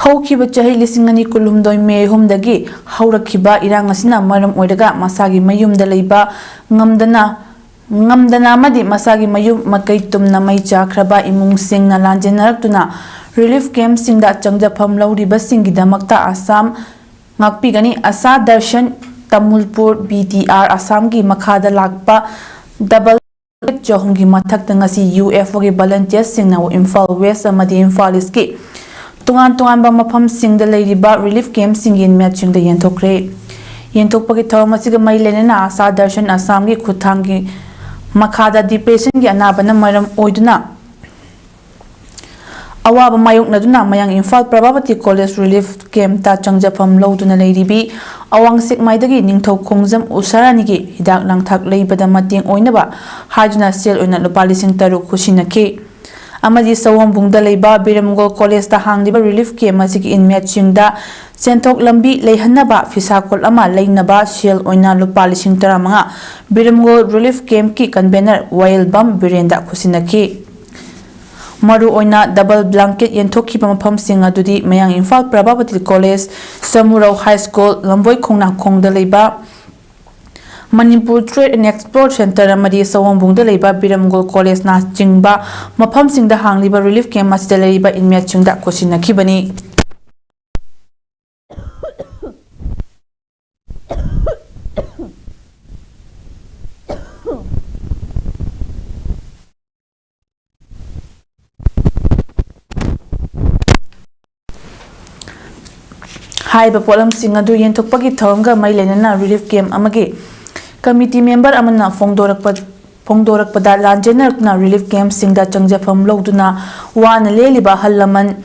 ꯍꯧꯈꯤꯕ ꯆꯍꯤ 2012 ꯃꯦ 3ꯗꯒꯤ ꯍꯧꯔꯛꯈꯤꯕ ꯏꯔꯥꯡ ꯑꯁꯤꯅ ꯃꯔꯝ ꯑꯣꯏꯔꯒ ꯃꯁꯥꯒꯤ ꯃꯌꯨꯝꯗ ꯂꯩꯕ ꯉꯝꯗꯅ ꯑꯃꯗꯤ ꯃꯁꯥꯒꯤ ꯃꯌꯨꯝ ꯃꯀꯩ ꯇꯨꯝꯅ ꯃꯩ ꯆꯥꯈ꯭ꯔꯕ ꯏꯃꯨꯡꯁꯤꯡꯅ ꯂꯥꯟꯖꯦꯟꯅꯔꯛꯇꯨꯅ ꯔꯤꯂꯤꯐ ꯀꯦꯝꯞꯁꯤꯡꯗ ꯆꯪꯖꯐꯝ ꯂꯧꯔꯤꯕꯁꯤꯡꯒꯤꯗꯃꯛꯇ ꯑꯁꯥꯝ ꯉꯥꯛꯄꯤꯒꯅꯤ ꯑꯁꯥ ꯗꯔꯁꯟ ꯇꯃꯨꯜꯄꯨꯔ BTR ꯑꯁꯥꯝꯒꯤ ꯃꯈꯥꯗ ꯂꯥꯛꯄ ꯗꯕꯜ 300ꯒꯤ ꯃꯊꯛꯇ ꯉꯁꯤ UFOꯒꯤ ꯚꯣꯂꯟꯇꯤꯌꯔꯁꯤꯡꯅ ꯏꯝꯐꯥꯜ ꯋꯦꯁ ꯑꯃꯗꯤ ꯏꯝꯐꯥꯜ ꯏꯁꯀꯤ ꯇꯣꯉꯥꯟ ꯇꯣꯉꯥꯟꯕ ꯃꯐꯝꯁꯤꯡꯗ ꯂꯩꯔꯤꯕ ꯔꯤꯂꯤꯐ ꯀꯦꯝꯞꯁꯤꯡꯒꯤ ꯏꯟꯃꯦꯠꯁꯤꯡꯗ ꯌꯦꯟꯊꯣꯛꯈ꯭ꯔꯦ꯫ ꯌꯦꯟꯊꯣꯛꯄꯒꯤ ꯊꯧꯔꯝ ꯑꯁꯤꯒ ꯃꯔꯤ ꯂꯩꯅꯅ ꯑꯁꯥ ꯗꯔꯁꯟ ꯑꯁꯥꯝꯒꯤ ꯈꯨꯠꯊꯥꯡꯒꯤ ꯃꯈꯥꯗ ꯗꯤꯄ꯭ꯔꯦꯁꯟꯒꯤ ꯑꯅꯥꯕꯅ ꯃꯔꯝ ꯑꯣꯏꯗꯨꯅ ꯑꯋꯥꯕ ꯃꯥꯌꯣꯛꯅꯗꯨꯅ ꯃꯌꯥꯡ ꯏꯝꯐꯥꯜ ꯄ꯭ꯔꯚꯥꯕꯇꯤ ꯀꯣꯂꯦꯖ ꯔꯤꯂꯤꯐ ꯀꯦꯝꯞꯇ ꯆꯪꯖꯐꯝ ꯂꯧꯗꯨꯅ ꯂꯩꯔꯤꯕꯤ ꯑꯋꯥꯡ ꯁꯦꯛꯃꯥꯏꯗꯒꯤ ꯅꯤꯡꯊꯧ ꯈꯣꯡꯖꯝ ꯎꯁꯥꯔꯥꯅꯤꯒꯤ ꯍꯤꯗꯥꯛ ꯂꯥꯡꯊꯛ ꯂꯩꯕꯗ ꯃꯇꯦꯡ ꯑꯣꯏꯅꯕ ꯍꯥꯏꯗꯨꯅ ꯁꯦꯜ ꯑꯣꯏꯅ ꯂꯨꯄꯥ 3,000 ꯈꯨꯠꯁꯤꯟꯅꯈꯤ꯫ ꯑꯃꯗꯤ ꯁꯑꯣꯝꯕꯨꯡꯗ ꯂꯩꯕ ꯕꯤꯔꯝꯒꯣꯜ ꯀꯣꯂꯦꯖꯇ ꯍꯥꯡꯂꯤꯕ ꯔꯤꯂꯤꯐ ꯀꯦꯝꯞ ꯑꯁꯤꯒꯤ ꯏꯟꯃꯦꯠꯁꯤꯡꯗ ꯁꯦꯟꯊꯣꯛ ꯂꯝꯕꯤ ꯂꯩꯍꯟꯅꯕ ꯐꯤꯁꯥꯀꯣꯠ ꯑꯃ ꯂꯩꯅꯕ ꯁꯦꯜ ꯑꯣꯏꯅ ꯂꯨꯄꯥ 15,000 ꯕꯤꯔꯝꯒꯣꯜ ꯔꯤꯂꯤꯐ ꯀꯦꯝꯞꯀꯤ ꯀꯟꯚꯦꯅꯔ ꯋꯥꯌꯦꯜꯕꯝ ꯕꯤꯔꯦꯟꯗ ꯈꯨꯠꯁꯤꯟꯅꯈꯤ꯫ ꯃꯔꯨꯑꯣꯏꯅ ꯗꯕꯜ ꯕ꯭ꯂꯥꯡꯀꯦꯠ ꯌꯦꯟꯊꯣꯛꯈꯤꯕ ꯃꯐꯝꯁꯤꯡ ꯑꯗꯨꯗꯤ ꯃꯌꯥꯡ Imphal Prabhabati college, Samurou high school, ꯂꯝꯕꯣꯏ ꯈꯣꯡꯅꯥꯡꯈꯣꯡꯗ ꯂꯩꯕ Manipur trade and export centre ꯑꯃꯗꯤ ꯁꯑꯣꯝꯕꯨꯡꯗ ꯂꯩꯕ ꯕꯤꯔꯝꯒꯣꯜ ꯀꯣꯂꯦꯖꯅꯆꯤꯡꯕ ꯃꯐꯝꯁꯤꯡꯗ ꯍꯥꯡꯂꯤꯕ ꯔꯤꯂꯤꯐ ꯀꯦꯝꯞ ꯑꯁꯤꯗ ꯂꯩꯔꯤꯕ ꯏꯟꯃꯦꯠꯁꯤꯡꯗ ꯈꯨꯠꯁꯤꯟꯅꯈꯤꯕꯅꯤ꯫ ꯍꯥꯏꯔꯤꯕ ꯄꯣꯠꯂꯝꯁꯤꯡ ꯑꯗꯨ ꯌꯦꯟꯊꯣꯛꯄꯒꯤ ꯊꯧꯔꯝꯒ ꯃꯔꯤ ꯂꯩꯅꯅ ꯔꯤꯂꯤꯐ ꯀꯦꯝꯞ ꯑꯃꯒꯤ ꯀꯃꯤꯇꯤ ꯃꯦꯝꯕꯔ ꯑꯃꯅ ꯐꯣꯡꯗꯣꯔꯛꯄꯗ ꯂꯥꯟꯖꯦꯟꯅꯔꯛꯇꯨꯅ ꯔꯤꯂꯤꯐ ꯀꯦꯝꯞꯁꯤꯡꯗ ꯆꯪꯖꯐꯝ ꯂꯧꯗꯨꯅ ꯋꯥꯅ ꯂꯦꯜꯂꯤꯕ ꯑꯍꯜ ꯂꯃꯟ,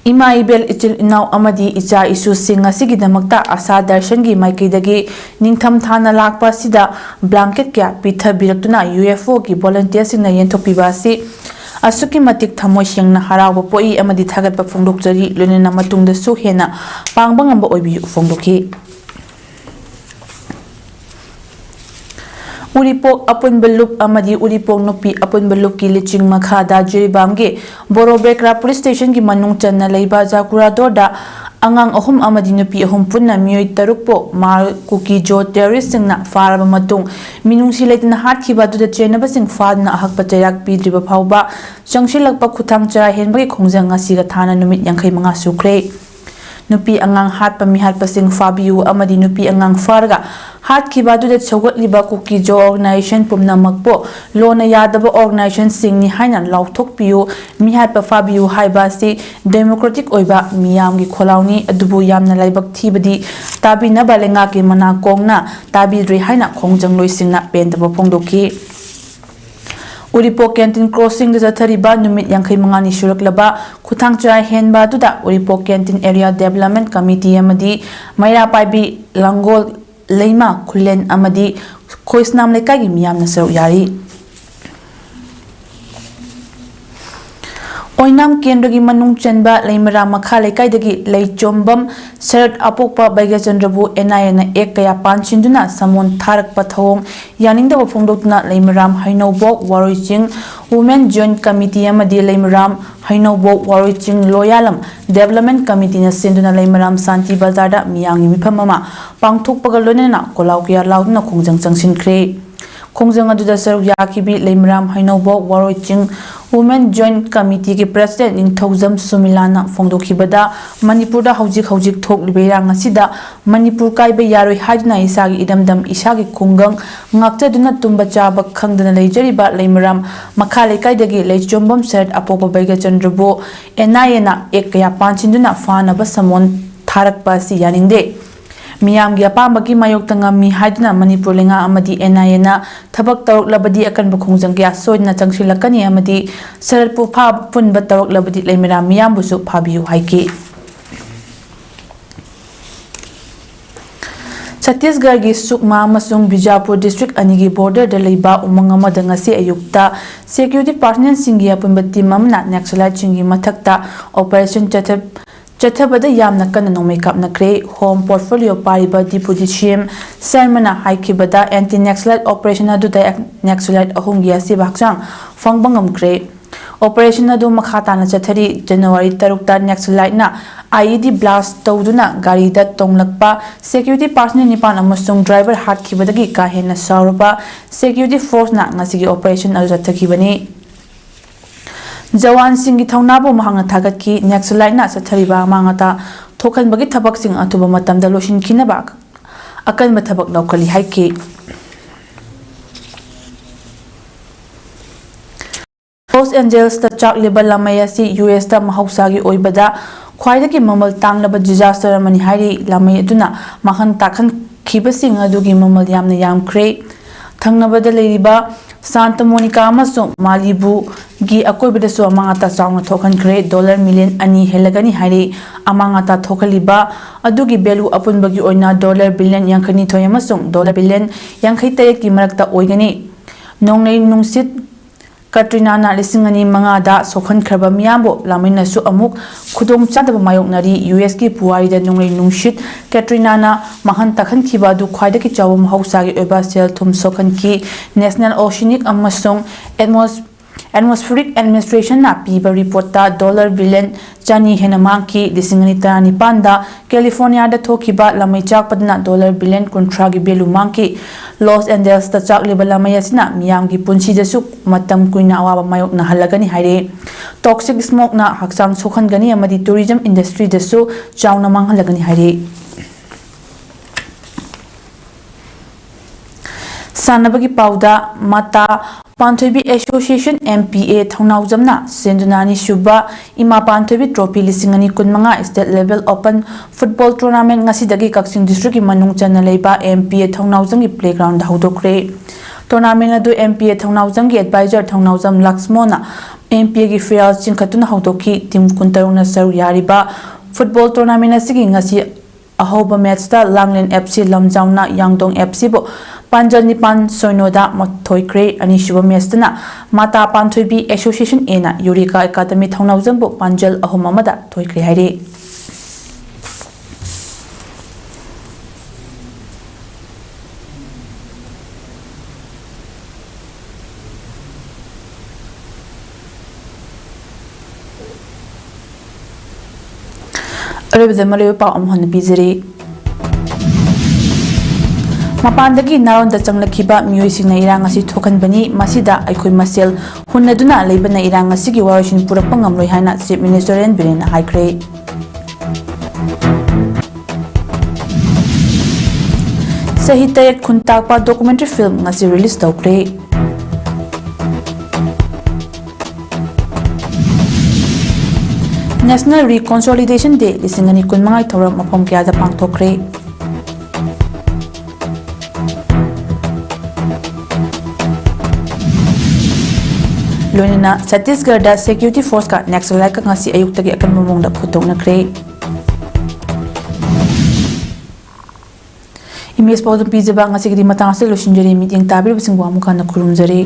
ꯏꯃꯥ ꯏꯕꯦꯜ, ꯏꯆꯤꯜ ꯏꯅꯥꯎ ꯑꯃꯗꯤ ꯏꯆꯥ ꯏꯁꯨꯁꯤꯡ ꯑꯁꯤꯒꯤꯗꯃꯛꯇ ꯑꯁꯥ ꯗꯔꯁꯟꯒꯤ ꯃꯥꯏꯀꯩꯗꯒꯤ ꯅꯤꯡꯊꯝꯊꯥꯅ ꯂꯥꯛꯄ ꯑꯁꯤꯗ ꯕ꯭ꯂꯥꯡꯀꯦꯠꯀꯌꯥ ꯄꯤꯊꯕꯤꯔꯛꯇꯨꯅ UFOꯒꯤ ꯚꯣꯂꯟꯇꯤꯌꯔꯁꯤꯡꯅ ꯌꯦꯟꯊꯣꯛꯄꯤꯕ ꯑꯁꯤ ꯑꯁꯨꯛꯀꯤ ꯃꯇꯤꯛ ꯊꯃꯣꯏ ꯁꯦꯡꯅ ꯍꯔꯥꯎꯕ ꯄꯣꯛꯏ ꯑꯃꯗꯤ ꯊꯥꯒꯠꯄ ꯐꯣꯡꯗꯣꯛꯆꯔꯤ, ꯂꯣꯏꯅꯅ ꯃꯇꯨꯡꯗꯁꯨ ꯍꯦꯟꯅ ꯄꯥꯡꯕ ꯉꯝꯕ ꯑꯣꯏꯕꯤꯌꯨ ꯐꯣꯡꯗꯣꯛꯈꯤ꯫ ꯎꯔꯤꯄꯣꯛ ꯑꯄꯨꯟꯕ ꯂꯨꯞ ꯑꯃꯗꯤ ꯎꯔꯤꯄꯣꯛ ꯅꯨꯄꯤ ꯑꯄꯨꯟꯕ ꯂꯨꯞꯀꯤ ꯂꯤꯆꯤꯡ ꯃꯈꯥꯗ ꯖꯤꯔꯤꯕꯥꯝꯒꯤ ꯕꯣꯔꯣꯕꯦꯀ꯭ꯔꯥ ꯄꯨꯂꯤꯁ ꯁ꯭ꯇꯦꯁꯟꯒꯤ ꯃꯅꯨꯡ ꯆꯟꯅ ꯂꯩꯕ ꯖꯥꯀꯨꯔꯥꯗꯣꯔꯗ angang ahum amadi nupi ahum punna mioi taruk po mar kuki jo terrorist singna faraba matung minungsi leitna hat khiba du de chenaba sing fadna ahak pachayak pidriba phauba changshilakpa khuthang chara henbagi khongjang asiga thana numit 25 sukre nupi angang hat pa mi hat pasing fabiu amadi nupi angang farga hat khiba du de chogot liba kuki jo organization pumna makpo lona yadaba organization singni haina lauthok piu mi hat pa fabiu haiba si democratic oiba miyam gi kholauni adubu yamna laibak thibadi tabi na balenga ki mana kongna tabi dri haina khongjang loisingna pendaba phongdoki Uripo Canteen Crossing da Zathariba numit 25 ni suraklaba khuthang chai henba duda Uripo Canteen Area Development Committee amadi Maira Paibi Langol Leima Khulen amadi Khoisnam lekai gi miyam na saru yari Oinam Kendragi Manung Chanba Leimara Makha lekai dagi Leichombam Sarat Apokpa Baigachandrabu NIA na ek kaya panchinduna samon tharak pathong yaningda phongdokna Leimaram Hainobok Waroiching Women Joint Committee amadi Leimaram Hainobok Waroiching Loyalam Development Committee na senduna Leimaram Santi Bazarda miyangi miphamama pangthokpaga lonena kolaukia laudna khongjang changsinkhre khongjang aduda saruk yakibi Leimaram Hainobok Waroiching Women Joint Committee ki President Ningthojam Sumilana Phongdokhibada Manipurda hojik thoklibeira ngasida Manipur kaiba yaroi haidna isagi idamdam isagi kungang ngaktaduna tumba chaba khangdana leijariba Leimaram makha lekaidagi leichombam set apopa baiga chandrabo NIA na ekya panchinduna fanaba samon tharakpa si yaningde Miyamgi apambagi mayokta ngammi haiduna Manipur lenga amadi NIA na thabak tawraklabadi akanba khongjanggi asoidna changsilakani amadi saralpu pha punba tawraklabadi Leimaram miyambusu phabiyu haiki Chhattisgarh gi Sukma amasung Bijapur district anigi border da leiba umang amada ngasi ayukta security personnel singgi apunba team amna Naxalite chingi mathakta operation Chathabada yamna kana nongmei kapna kre home portfolio pariba deputy CM Sermana haikibada anti Naxalite operation adu da Naxalite ahumgi asiba hakchang fangbangam kre operation adu makhata na chathari January 3 ta Naxalite na IED blast tawduna gari da tonglakpa security personnel nipan amasung driver hat khibadagi ka hena sauruba security force na ngasigi operation adu chathakibani Jawan Singhi Thaunabu Mahanga Thagaki Naxalite na Sathariba Mangata Thokanbagi Thabak Sing Atuba Matamda Loshin Kinabak Akan Mathabak Locally Haiki Los Angeles the Chak Liba Lamayasi US da Mahausagi Oibada Khwaidagi Mamal Tanglaba disaster mani hari Lamay Duna Mahan Takhan Kibasing Adugi Mamal Yamna Yam Kre Thangnabada Leriba Santa Monica amasung Malibu gi akoibadasu amangata sawna thokan kre $1 million ani helagani hari amangata thokaliba adugi belu apunbagi oina $1 billion yankani thoyamasung $1 billion yankai tayek ki marakta oigani nongnei nungsit Katrina na lisingani mangada sokhan khraba miyambo lamina su amuk khudong chadaba mayoknari US ki puari da nongnei nungsit Katrina na mahan takhan khiba du khwaida ki chawum hausagi oba sel thum sokhan ki National Oceanic amasung Atmospheric Administration na piba report ta $1 billion chani henamang ki lisingani tarani panda California da thokiba lamai chak padna $1 billion kontragi belu mangki Los Angeles ta chak liba lamai asina miyamgi punsi jasu matam kuina awaba mayok na halagani haire toxic smoke na haksang sokhan gani amadi tourism industry jasu chawna mang halagani haire Sanabagi Pauda Mata Panthoibi Association MPA Thongnaujamna Sendunani Shuba Ima Panthoibi Trophy Lisingani Kunmanga State Level Open Football Tournament ngasidagi Kaksing District ki manung chana leiba MPA Thongnaujam ki playground haudokre Tournament adu MPA Thongnaujam ki advisor Thongnaujam Laxmona MPA ki fair chingkhatuna haudoki team kuntaruna saru yariba football tournament asigi ngasi ahoba match ta Langlen FC Lamjauna Yangdong FC bo Panjal Nipan Soinoda Mathoikre ani shuba match na Mata Panthoibi Association A na Eureka Academy Thongnaujam bo Panjal ahomamada thoikre haire ꯑꯔꯣꯏꯕꯗ ꯃꯔꯨꯑꯣꯏꯕ ꯄꯥꯎ ꯑꯃ ꯍꯟꯅ ꯄꯤꯖꯔꯤ ꯃꯄꯥꯟꯗꯒꯤ ꯅꯥꯔꯣꯟꯗ ꯆꯪꯂꯛꯈꯤꯕ ꯃꯤꯑꯣꯏꯁꯤꯡꯅ ꯏꯔꯥꯡ ꯑꯁꯤ ꯊꯣꯛꯍꯟꯕꯅꯤ ꯃꯁꯤꯗ ꯑꯩꯈꯣꯏ ꯃꯁꯦꯜ ꯍꯨꯟꯅꯗꯨꯅ ꯂꯩꯕꯅ ꯏꯔꯥꯡ ꯑꯁꯤꯒꯤ ꯋꯥꯔꯣꯏꯁꯤꯟ ꯄꯨꯔꯛꯄ ꯉꯝꯂꯣꯏ ꯍꯥꯏꯅ ꯆꯤꯐ ꯃꯤꯅꯤꯁꯇꯔ ꯑꯦꯟ ꯕꯤꯔꯦꯟꯅ ꯍꯥꯏꯈ꯭ꯔꯦ ꯆꯍꯤ 8 ꯈꯨꯟꯇꯥꯛꯄ ꯗꯣꯀꯨꯃꯦꯟꯇꯔꯤ ꯐꯤल्म ngasi ꯔꯤꯂꯤꯖ ꯇꯧꯈ꯭ꯔꯦ ꯅꯦꯁꯅꯦꯜ ꯔꯤꯀꯟꯁꯣꯂꯤꯗꯦꯁꯟ ꯗꯦ 2025 ꯊꯧꯔꯝ ꯃꯐꯝ ꯀꯌꯥꯗ ꯄꯥꯡꯊꯣꯛꯈ꯭ꯔꯦ ꯂꯣꯏꯅꯅ ಛತ್ತೀಸ್ꯒಢꯗ ꯁꯦꯀ꯭ꯌꯨꯔꯤꯇꯤ ꯐꯣꯔꯁꯀ ꯅꯦꯛꯁꯂꯥꯏꯠꯀ ngasi ꯑꯌꯨꯛꯇꯒꯤ ꯑꯀꯟꯕ ꯃꯑꯣꯡꯗ ꯈꯨꯠꯊꯣꯛꯅꯈ꯭ꯔꯦ image पाउदम पीजबा ngasi gi matang ase losinjari meeting tabir bisingwa mukana khurumjari